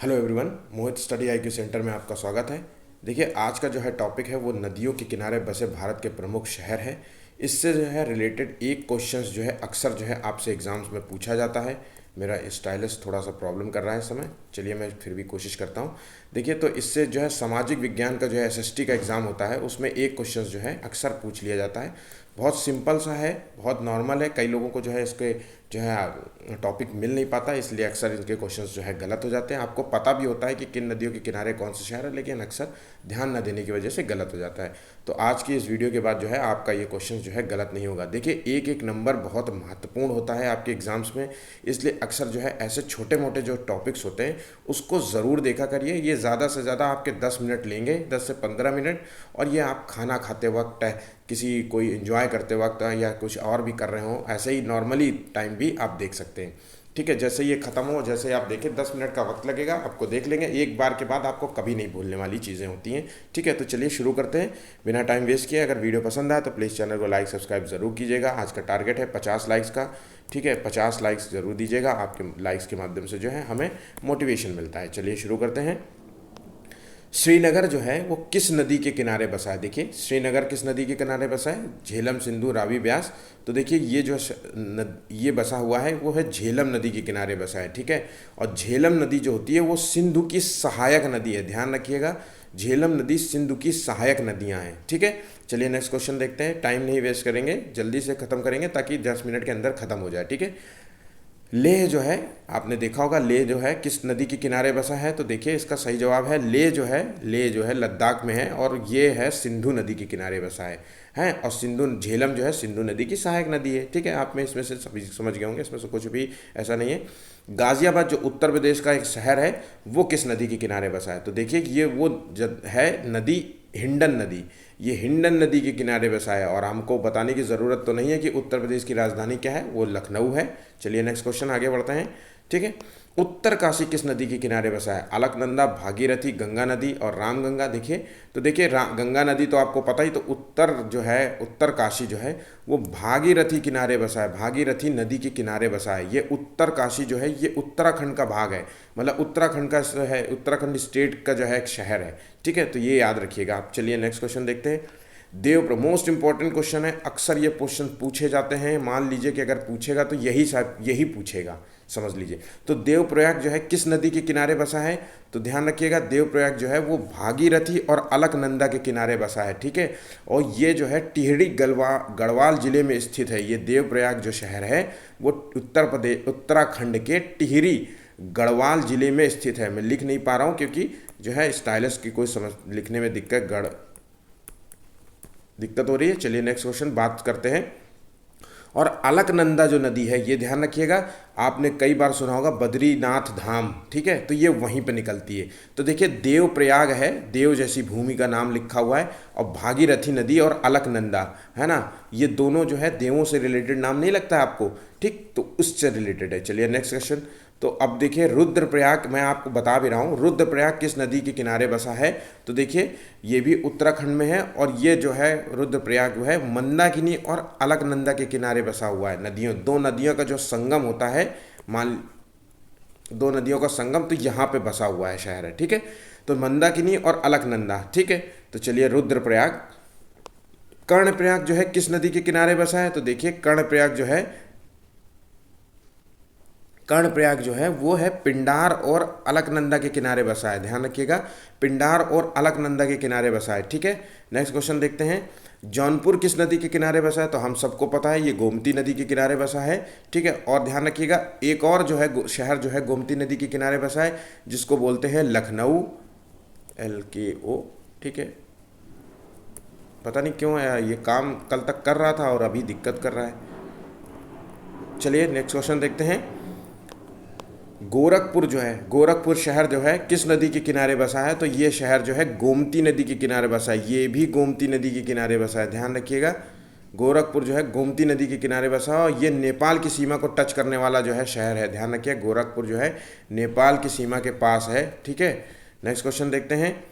Hello everyone, मोहित study IQ centre में आपका स्वागत है। देखिए, आज का जो है टॉपिक है वो नदियों के किनारे बसे भारत के प्रमुख शहर है। इससे जो है रिलेटेड एक क्वेश्चंस जो है अक्सर जो है आपसे एग्जाम्स में पूछा जाता है। मेरा स्टाइलस थोड़ा सा प्रॉब्लम कर रहा है इस समय, चलिए मैं फिर भी कोशिश करता हूँ। देखिए, तो इससे जो है सामाजिक विज्ञान का जो है एसएसटी का एग्ज़ाम होता है, उसमें एक क्वेश्चन जो है अक्सर पूछ लिया जाता है। बहुत सिंपल सा है, बहुत नॉर्मल है। कई लोगों को जो है इसके जो है टॉपिक मिल नहीं पाता, इसलिए अक्सर इनके क्वेश्चंस जो है गलत हो जाते हैं। आपको पता भी होता है कि किन नदियों के किनारे कौन से शहर है, लेकिन अक्सर ध्यान न देने की वजह से गलत हो जाता है। तो आज की इस वीडियो के बाद जो है आपका ये क्वेश्चन जो है गलत नहीं होगा। देखिए, एक एक नंबर बहुत महत्वपूर्ण होता है आपके एग्जाम्स में, इसलिए अक्सर जो है ऐसे छोटे मोटे जो टॉपिक्स होते हैं उसको ज़रूर देखा करिए। ये ज़्यादा से ज़्यादा आपके 10 मिनट लेंगे, 10 से 15 मिनट, और ये आप खाना खाते वक्त, किसी कोई एंजॉय करते वक्त या कुछ और भी कर रहे हो, ऐसे ही नॉर्मली टाइम भी आप देख सकते हैं। ठीक है, जैसे ये ख़त्म हो, जैसे आप देखें 10 मिनट का वक्त लगेगा, आपको देख लेंगे, एक बार के बाद आपको कभी नहीं भूलने वाली चीज़ें होती हैं। ठीक है, तो चलिए शुरू करते हैं बिना टाइम वेस्ट किए। अगर वीडियो पसंद आए तो प्लीज़ चैनल को लाइक सब्सक्राइब ज़रूर कीजिएगा। आज का टारगेट है 50 लाइक्स का। ठीक है, 50 लाइक्स ज़रूर दीजिएगा। आपके लाइक्स के माध्यम से जो है हमें मोटिवेशन मिलता है। चलिए शुरू करते हैं। श्रीनगर जो है वो किस नदी के किनारे बसा है? देखिए, श्रीनगर किस नदी के किनारे बसा है? झेलम, सिंधु, रावी, ब्यास। तो देखिए, ये जो ये बसा हुआ है वो है झेलम नदी के किनारे बसा है। ठीक है, और झेलम नदी जो होती है वो सिंधु की सहायक नदी है, ध्यान रखिएगा। झेलम नदी सिंधु की सहायक नदियां हैं। ठीक है, चलिए नेक्स्ट क्वेश्चन देखते हैं। टाइम नहीं वेस्ट करेंगे, जल्दी से ख़त्म करेंगे ताकि 10 मिनट के अंदर ख़त्म हो जाए। ठीक है, लेह जो है, आपने देखा होगा लेह जो है किस नदी के किनारे बसा है? तो देखिए, इसका सही जवाब है लेह जो है लद्दाख में है, और ये है सिंधु नदी के किनारे बसा है। और सिंधु झेलम जो है सिंधु नदी की सहायक नदी है। ठीक है, आप में इसमें से सभी समझ गए होंगे, इसमें से कुछ भी ऐसा नहीं है। गाजियाबाद जो उत्तर प्रदेश का एक शहर है वो किस नदी के किनारे बसा है? तो देखिए, ये वो है नदी, हिंडन नदी। ये हिंडन नदी के किनारे बसा है, और हमको बताने की ज़रूरत तो नहीं है कि उत्तर प्रदेश की राजधानी क्या है, वो लखनऊ है। चलिए नेक्स्ट क्वेश्चन आगे बढ़ते हैं। ठीक है, उत्तर काशी किस नदी के किनारे बसा है? अलकनंदा, भागीरथी, गंगा नदी और रामगंगा। देखिए, तो देखिए गंगा नदी तो आपको पता ही, तो उत्तर जो है उत्तर काशी जो है वो भागीरथी किनारे बसा है, भागीरथी नदी के किनारे बसा है। ये उत्तर काशी जो है ये उत्तराखंड का भाग है, मतलब उत्तराखंड का है, उत्तराखंड स्टेट का जो है एक शहर है। ठीक है, तो ये याद रखिएगा आप। चलिए नेक्स्ट क्वेश्चन देखते हैं। देवप्रयाग मोस्ट इंपॉर्टेंट क्वेश्चन है, अक्सर ये क्वेश्चन पूछे जाते हैं। मान लीजिए कि अगर पूछेगा तो यही पूछेगा, समझ लीजिए। तो देवप्रयाग जो है किस नदी के किनारे बसा है? तो ध्यान रखिएगा, देवप्रयाग जो है वो भागीरथी और अलकनंदा के किनारे बसा है। ठीक है, और ये जो है टिहरी गढ़वाल जिले में स्थित है। ये देवप्रयाग जो शहर है वो उत्तराखंड के टिहरी गढ़वाल जिले में स्थित है। मैं लिख नहीं पा रहा हूँ क्योंकि जो है स्टाइलस की कोई समझ लिखने में दिक्कत हो रही है। चलिए नेक्स्ट क्वेश्चन बात करते हैं। और अलकनंदा जो नदी है, ये ध्यान रखिएगा, आपने कई बार सुना होगा बद्रीनाथ धाम। ठीक है, तो ये वहीं पे निकलती है। तो देखिए, देवप्रयाग है, देव जैसी भूमि का नाम लिखा हुआ है, और भागीरथी नदी और अलकनंदा है ना, ये दोनों जो है देवों से रिलेटेड नाम नहीं लगता है आपको? ठीक, तो उससे रिलेटेड है। चलिए नेक्स्ट क्वेश्चन। तो अब देखिए, रुद्रप्रयाग, मैं आपको बता भी रहा हूँ, रुद्रप्रयाग किस नदी के किनारे बसा है? तो देखिए, ये भी उत्तराखंड में है, और ये जो है रुद्रप्रयाग जो है मंदाकिनी और अलकनंदा के किनारे बसा हुआ है। दो नदियों का जो संगम होता है, दो नदियों का संगम, तो यहाँ पे बसा हुआ है शहर है। ठीक है, तो मंदाकिनी और अलकनंदा। ठीक है, तो चलिए रुद्रप्रयाग। कर्णप्रयाग जो है किस नदी के किनारे बसा है? तो देखिए, कर्णप्रयाग जो है वो है पिंडार और अलकनंदा के किनारे बसा है। ध्यान रखिएगा, पिंडार और अलकनंदा के किनारे बसा है। ठीक है, नेक्स्ट क्वेश्चन देखते हैं। जौनपुर किस नदी के किनारे बसा है? तो हम सबको पता है, ये गोमती नदी के किनारे बसा है। ठीक है, और ध्यान रखिएगा, एक और जो है शहर जो है गोमती नदी के किनारे बसा है, जिसको बोलते हैं लखनऊ, LKO। ठीक है, पता नहीं क्यों ये काम कल तक कर रहा था और अभी दिक्कत कर रहा है। चलिए नेक्स्ट क्वेश्चन देखते हैं। गोरखपुर शहर जो है किस नदी के किनारे बसा है? तो ये शहर जो है गोमती नदी के किनारे बसा है, ये भी गोमती नदी के किनारे बसा है। ध्यान रखिएगा, गोरखपुर जो है गोमती नदी के किनारे बसा है, और ये नेपाल की सीमा को टच करने वाला जो है शहर है। ध्यान रखिए, गोरखपुर जो है नेपाल की सीमा के पास है। ठीक है, नेक्स्ट क्वेश्चन देखते हैं।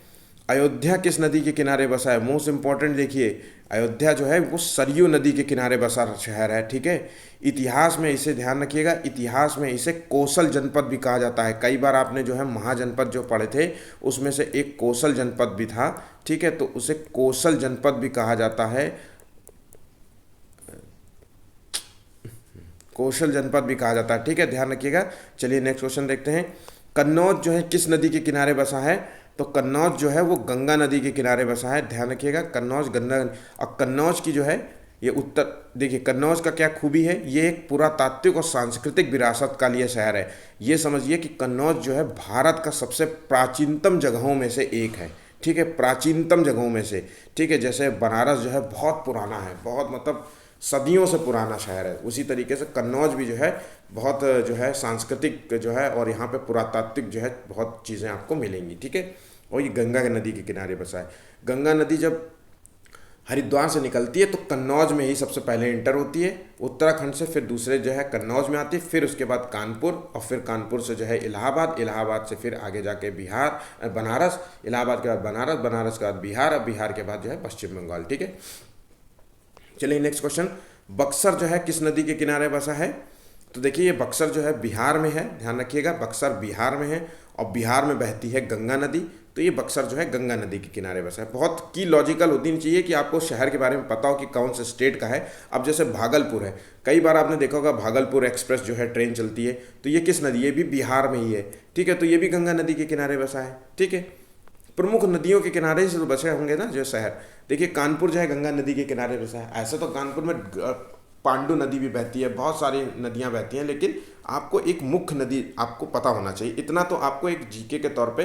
अयोध्या किस नदी के किनारे बसा है? मोस्ट इंपॉर्टेंट देखिए, अयोध्या जो है वो सरयू नदी के किनारे बसा शहर है, ठीक है। इतिहास में इसे ध्यान रखिएगा, इतिहास में इसे कोसल जनपद भी कहा जाता है। कई बार आपने जो है महाजनपद जो पढ़े थे उसमें से एक कोसल जनपद भी था, ठीक है, तो उसे कोसल जनपद भी कहा जाता है, कौशल जनपद भी कहा जाता है, ठीक है, ध्यान रखिएगा। चलिए नेक्स्ट क्वेश्चन देखते हैं। कन्नौज जो है किस नदी के किनारे बसा है? तो कन्नौज जो है वो गंगा नदी के किनारे बसा है, ध्यान रखिएगा। कन्नौज गंगा, और कन्नौज की जो है ये उत्तर, देखिए कन्नौज का क्या खूबी है, ये एक पुरातात्विक और सांस्कृतिक विरासत का लिए शहर है। ये समझिए कि कन्नौज जो है भारत का सबसे प्राचीनतम जगहों में से एक है, ठीक है, प्राचीनतम जगहों में से, ठीक है। जैसे बनारस जो है बहुत पुराना है, बहुत मतलब सदियों से पुराना शहर है, उसी तरीके से कन्नौज भी जो है बहुत जो है सांस्कृतिक जो है, और यहाँ पे पुरातात्विक जो है बहुत चीज़ें आपको मिलेंगी, ठीक है। और ये गंगा नदी के किनारे बसा है। गंगा नदी जब हरिद्वार से निकलती है तो कन्नौज में ही सबसे पहले इंटर होती है, उत्तराखंड से फिर दूसरे जो है कन्नौज में आती है, फिर उसके बाद कानपुर, और फिर कानपुर से जो है इलाहाबाद, इलाहाबाद से फिर आगे जाके बिहार बनारस, इलाहाबाद के बाद बनारस, बनारस के बाद बिहार, अब बिहार के बाद जो है पश्चिम बंगाल, ठीक है। चलिए नेक्स्ट क्वेश्चन। बक्सर जो है किस नदी के किनारे बसा है? तो देखिए ये बक्सर जो है बिहार में है, ध्यान रखिएगा, बक्सर बिहार में है और बिहार में बहती है गंगा नदी, तो ये बक्सर जो है गंगा नदी के किनारे बसा है। बहुत की लॉजिकल होनी चाहिए कि आपको शहर के बारे में पता हो कि कौन से स्टेट का है। अब जैसे भागलपुर है, कई बार आपने देखा होगा भागलपुर एक्सप्रेस जो है ट्रेन चलती है, तो ये किस नदी, ये भी बिहार में ही है, ठीक है, तो ये भी गंगा नदी के किनारे बसा है, ठीक है। प्रमुख नदियों के किनारे से तो बसे होंगे ना जो शहर। देखिए कानपुर जो है गंगा नदी के किनारे बसा है। ऐसे तो कानपुर में पांडु नदी भी बहती है, बहुत सारी नदियां बहती हैं, लेकिन आपको एक मुख्य नदी आपको पता होना चाहिए, इतना तो आपको एक जीके के तौर पे,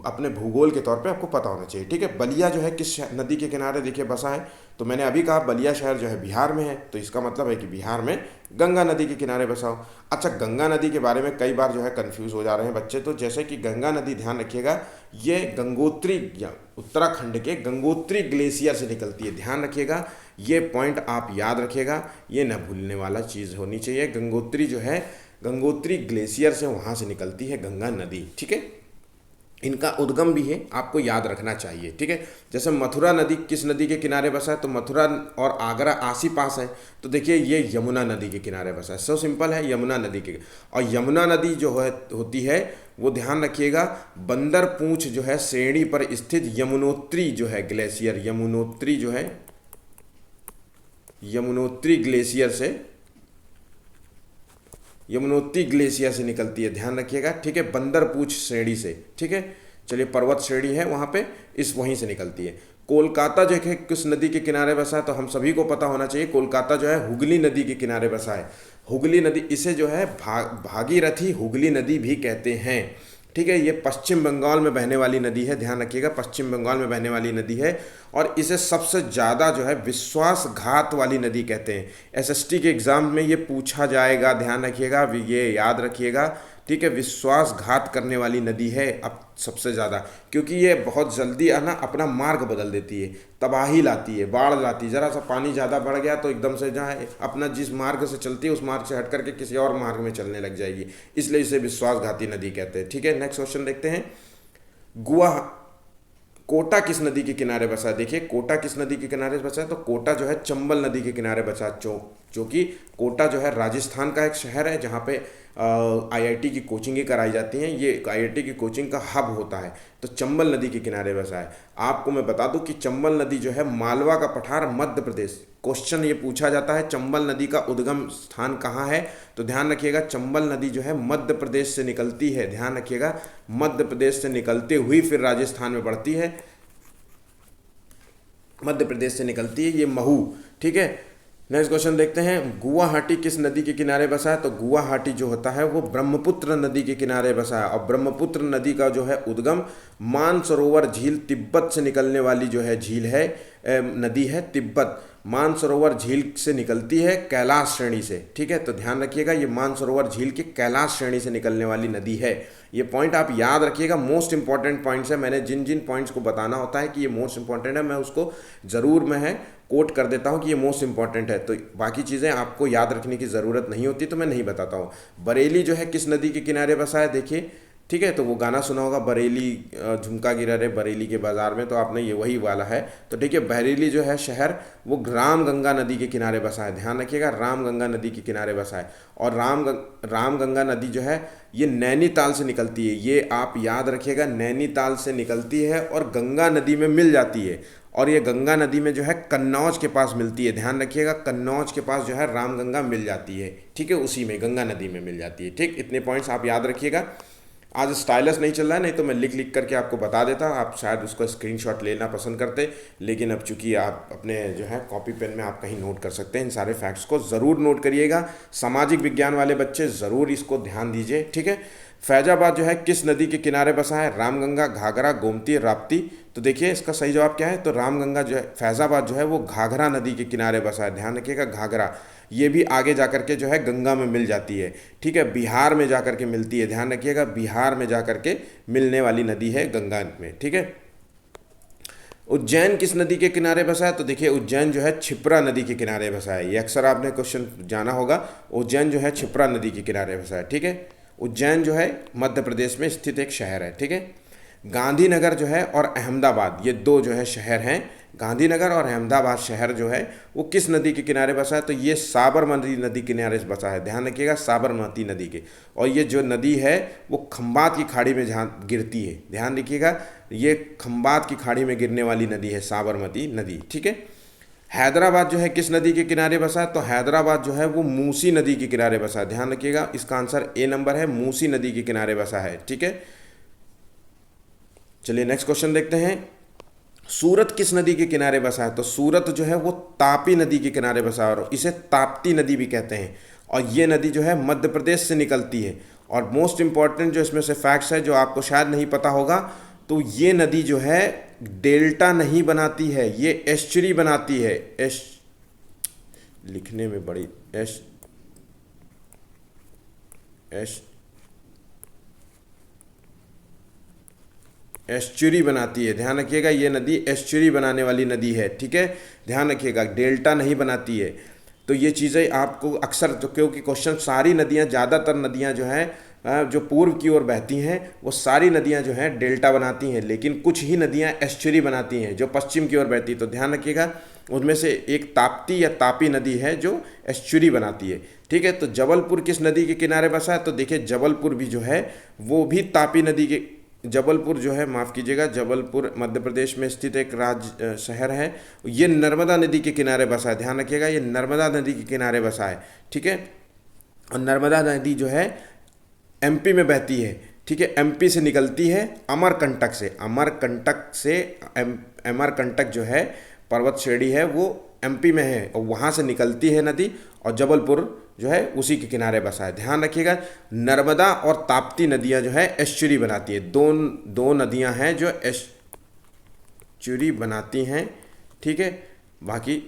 अपने भूगोल के तौर पे आपको पता होना चाहिए, ठीक है। बलिया जो है किस नदी के किनारे देखिए बसा है? तो मैंने अभी कहा बलिया शहर जो है बिहार में है, तो इसका मतलब है कि बिहार में गंगा नदी के किनारे बसा हो। अच्छा, गंगा नदी के बारे में कई बार जो है कन्फ्यूज़ हो जा रहे हैं बच्चे, तो जैसे कि गंगा नदी, ध्यान रखिएगा, ये गंगोत्री या उत्तराखंड के गंगोत्री ग्लेशियर से निकलती है, ध्यान रखिएगा, ये पॉइंट आप याद रखिएगा, ये न भूलने वाला चीज़ होनी चाहिए। गंगोत्री जो है गंगोत्री ग्लेशियर से वहाँ से निकलती है गंगा नदी, ठीक है। इनका उद्गम भी है, आपको याद रखना चाहिए, ठीक है। जैसे मथुरा नदी किस नदी के किनारे बसा है? तो मथुरा और आगरा आसी पास है, तो देखिए ये यमुना नदी के किनारे बसा है। सो सिंपल है, यमुना नदी के। और यमुना नदी जो है होती है वो, ध्यान रखिएगा, बंदर पूंछ जो है श्रेणी पर स्थित यमुनोत्री जो है ग्लेशियर, यमुनोत्री जो है, यमुनोत्री ग्लेशियर से, यमुनोत्री ग्लेशियर से निकलती है, ध्यान रखिएगा, ठीक है, बंदरपूछ श्रेणी से, ठीक है। चलिए पर्वत श्रेणी है वहाँ पे, इस वहीं से निकलती है। कोलकाता जो है किस नदी के किनारे बसा है? तो हम सभी को पता होना चाहिए, कोलकाता जो है हुगली नदी के किनारे बसा है। हुगली नदी, इसे जो है भागीरथी हुगली नदी भी कहते हैं, ठीक है। ये पश्चिम बंगाल में बहने वाली नदी है, ध्यान रखिएगा, पश्चिम बंगाल में बहने वाली नदी है, और इसे सबसे ज़्यादा जो है विश्वासघात वाली नदी कहते हैं। एसएसटी के एग्ज़ाम में ये पूछा जाएगा, ध्यान रखिएगा, ये याद रखिएगा, ठीक है, विश्वासघात करने वाली नदी है अब सबसे ज़्यादा, क्योंकि ये बहुत जल्दी आना अपना मार्ग बदल देती है, तबाही लाती है, बाढ़ लाती है। ज़रा सा पानी ज़्यादा बढ़ गया तो एकदम से जहाँ अपना जिस मार्ग से चलती है उस मार्ग से हट करके किसी और मार्ग में चलने लग जाएगी, इसलिए इसे विश्वासघाती नदी कहते हैं, ठीक है। नेक्स्ट क्वेश्चन देखते हैं। कोटा किस नदी के किनारे बसा है? देखिए कोटा किस नदी के किनारे बसा है? तो कोटा जो है चंबल नदी के किनारे बसा है, जो कि कोटा जो है राजस्थान का एक शहर है जहाँ पे आईआईटी की कोचिंगें कराई जाती हैं। ये आईआईटी की कोचिंग का हब होता है, तो चंबल नदी के किनारे बसा है। आपको मैं बता दूं कि चंबल नदी जो है मालवा का पठार मध्य प्रदेश, क्वेश्चन ये पूछा जाता है चंबल नदी का उद्गम स्थान कहाँ है? तो ध्यान रखिएगा चंबल नदी जो है मध्य प्रदेश से निकलती है, ध्यान रखिएगा, मध्य प्रदेश से निकलते हुई फिर राजस्थान में पड़ती है, मध्य प्रदेश से निकलती है ये महू, ठीक है। नेक्स्ट क्वेश्चन देखते हैं। गुवाहाटी किस नदी के किनारे बसा है? तो गुवाहाटी जो होता है वो ब्रह्मपुत्र नदी के किनारे बसा है, और ब्रह्मपुत्र नदी का जो है उद्गम मानसरोवर झील, तिब्बत से निकलने वाली जो है झील है, नदी है तिब्बत, मानसरोवर झील से निकलती है कैलाश श्रेणी से, ठीक है। तो ध्यान रखिएगा ये मानसरोवर झील की कैलाश श्रेणी से निकलने वाली नदी है। ये पॉइंट आप याद रखिएगा, मोस्ट इंपॉर्टेंट पॉइंट्स है। मैंने जिन जिन पॉइंट्स को बताना होता है कि ये मोस्ट इंपॉर्टेंट है, मैं उसको ज़रूर कोट कर देता हूँ कि ये मोस्ट इंपॉर्टेंट है, तो बाकी चीज़ें आपको याद रखने की ज़रूरत नहीं होती, तो मैं नहीं बताता हूँ। बरेली जो है किस नदी के किनारे बसा है? देखिए ठीक है। तो वो गाना सुना होगा, बरेली झुमका गिरा रे बरेली के बाजार में, तो आपने ये वही वाला है। तो ठीक है, बरेली जो है शहर वो रामगंगा नदी के किनारे बसा है, ध्यान रखिएगा, रामगंगा नदी के किनारे बसा है। और रामगंगा नदी जो है ये नैनीताल से निकलती है, ये आप याद रखिएगा, नैनीताल से निकलती है और गंगा नदी में मिल जाती है। और ये गंगा नदी में जो है कन्नौज के पास मिलती है, ध्यान रखिएगा, कन्नौज के पास जो है रामगंगा मिल जाती है। ठीक है, उसी में गंगा नदी में मिल जाती है। ठीक, इतने पॉइंट्स आप याद रखिएगा। आज स्टाइलस नहीं चल रहा है, नहीं तो मैं लिख लिख करके आपको बता देता, आप शायद उसका स्क्रीनशॉट लेना पसंद करते, लेकिन अब चूंकि आप अपने जो है कॉपी पेन में आप कहीं नोट कर सकते हैं। इन सारे फैक्ट्स को ज़रूर नोट करिएगा, सामाजिक विज्ञान वाले बच्चे ज़रूर इसको ध्यान दीजिए। ठीक है, फैजाबाद जो है किस नदी के किनारे बसा है? रामगंगा, घाघरा, गोमती, राप्ती। तो देखिए इसका सही जवाब क्या है, तो रामगंगा जो है, फैजाबाद जो है वो घाघरा नदी के किनारे बसा है, ध्यान रखिएगा, घाघरा। ये भी आगे जाकर के जो है गंगा में मिल जाती है। ठीक है, बिहार में जाकर के मिलती है, ध्यान रखिएगा, बिहार में जाकर के मिलने वाली नदी है गंगा में। ठीक है, उज्जैन किस नदी के किनारे बसा है? तो देखिए उज्जैन जो है क्षिप्रा नदी के किनारे बसा है, ये अक्सर आपने क्वेश्चन जाना होगा। उज्जैन जो है क्षिप्रा नदी के किनारे बसा है। ठीक है, उज्जैन जो है मध्य प्रदेश में स्थित एक शहर है। ठीक है, गांधीनगर जो है और अहमदाबाद, ये दो जो है शहर हैं, गांधीनगर और अहमदाबाद शहर जो है वो किस नदी के किनारे बसा है? तो ये साबरमती नदी के किनारे बसा है, ध्यान रखिएगा, साबरमती नदी के। और ये जो नदी है वो खंबात की खाड़ी में जहाँ गिरती है, ध्यान रखिएगा, ये खंबात की खाड़ी में गिरने वाली नदी है साबरमती नदी। ठीक है, हैदराबाद जो है किस नदी के किनारे बसा है? तो हैदराबाद जो है वो मूसी नदी के किनारे बसा है, ध्यान रखिएगा, इसका आंसर ए नंबर है, मूसी नदी के किनारे बसा है। ठीक है, चलिए नेक्स्ट क्वेश्चन देखते हैं। सूरत किस नदी के किनारे बसा है? तो सूरत जो है वो तापी नदी के किनारे बसा है और इसे ताप्ती नदी भी कहते हैं। और ये नदी जो है मध्य प्रदेश से निकलती है। और मोस्ट इंपॉर्टेंट जो इसमें से फैक्ट्स है जो आपको शायद नहीं पता होगा, तो ये नदी जो है डेल्टा नहीं बनाती है, ये एस्चुरी बनाती है। लिखने में बड़ी एस्चुरी बनाती है, ध्यान रखिएगा, ये नदी एस्चुरी बनाने वाली नदी है। ठीक है, ध्यान रखिएगा, डेल्टा नहीं बनाती है। तो ये चीज़ें आपको अक्सर, तो क्योंकि क्वेश्चन सारी नदियाँ, ज़्यादातर नदियाँ जो हैं जो पूर्व की ओर बहती हैं वो सारी नदियाँ जो हैं डेल्टा बनाती हैं, लेकिन कुछ ही नदियाँ एस्चुरी बनाती हैं जो पश्चिम की ओर बहती है। तो ध्यान रखिएगा, उनमें से एक ताप्ती या तापी नदी है जो एस्चुरी बनाती है। ठीक है, तो जबलपुर किस नदी के किनारे बसा है? तो देखिए जबलपुर भी जो है वो भी तापी नदी के, जबलपुर जो है, माफ़ कीजिएगा, जबलपुर मध्य प्रदेश में स्थित एक राज्य शहर है, ये नर्मदा नदी के किनारे बसा है, ध्यान रखिएगा, ये नर्मदा नदी के किनारे बसा है। ठीक है, और नर्मदा नदी जो है एमपी में बहती है। ठीक है, एमपी से निकलती है अमरकंटक से, अमरकंटक जो है पर्वत श्रेणी है वो एमपी में है और वहाँ से निकलती है नदी, और जबलपुर जो है उसी के किनारे बसा है। ध्यान रखिएगा, नर्मदा और ताप्ती नदियाँ जो है एस्चुरी बनाती है, दो नदियाँ हैं जो एस्चुरी बनाती हैं। ठीक है, बाकी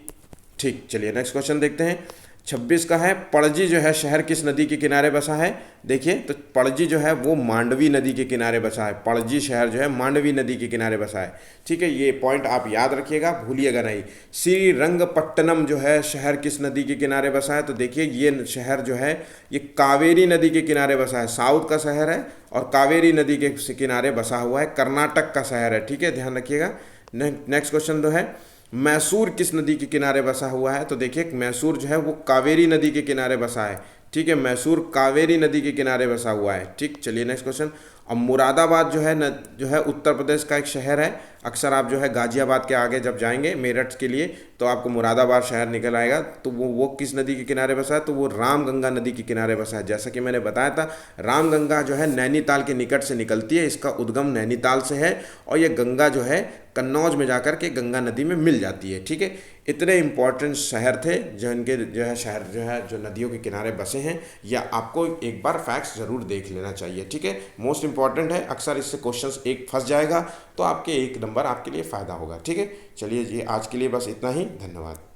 ठीक, चलिए नेक्स्ट क्वेश्चन देखते हैं। 26 का है, पणजी जो है शहर किस नदी के किनारे बसा है? देखिए, तो पणजी जो है वो मांडवी नदी के किनारे बसा है, पणजी शहर जो है मांडवी नदी के किनारे बसा है। ठीक है, ये पॉइंट आप याद रखिएगा, भूलिएगा नहीं। श्रीरंगपट्टनम जो है शहर किस नदी के किनारे बसा है? तो देखिए ये शहर जो है ये कावेरी नदी के किनारे बसा है, साउथ का शहर है और कावेरी नदी के किनारे बसा हुआ है, कर्नाटक का शहर है। ठीक है, ध्यान रखिएगा। नेक्स्ट क्वेश्चन जो है, मैसूर किस नदी के किनारे बसा हुआ है? तो देखिए मैसूर जो है वो कावेरी नदी के किनारे बसा है। ठीक है, मैसूर कावेरी नदी के किनारे बसा हुआ है। ठीक, चलिए नेक्स्ट क्वेश्चन। अब मुरादाबाद जो है उत्तर प्रदेश का एक शहर है, अक्सर आप जो है गाजियाबाद के आगे जब जाएंगे मेरठ के लिए तो आपको मुरादाबाद शहर निकल आएगा। तो वो किस नदी के किनारे बसा है? तो वो रामगंगा नदी के किनारे बसा है। जैसा कि मैंने बताया था, रामगंगा जो है नैनीताल के निकट से निकलती है, इसका उद्गम नैनीताल से है और ये गंगा जो है कन्नौज में जाकर के गंगा नदी में मिल जाती है। ठीक है, इतने इंपॉर्टेंट शहर थे जो इनके जो है शहर जो है जो नदियों के किनारे बसे हैं, या आपको एक बार फैक्ट्स ज़रूर देख लेना चाहिए। ठीक है, मोस्ट इंपॉर्टेंट है, अक्सर इससे क्वेश्चंस एक फंस जाएगा तो आपके एक नंबर आपके लिए फ़ायदा होगा। ठीक है, चलिए ये आज के लिए बस इतना ही, धन्यवाद।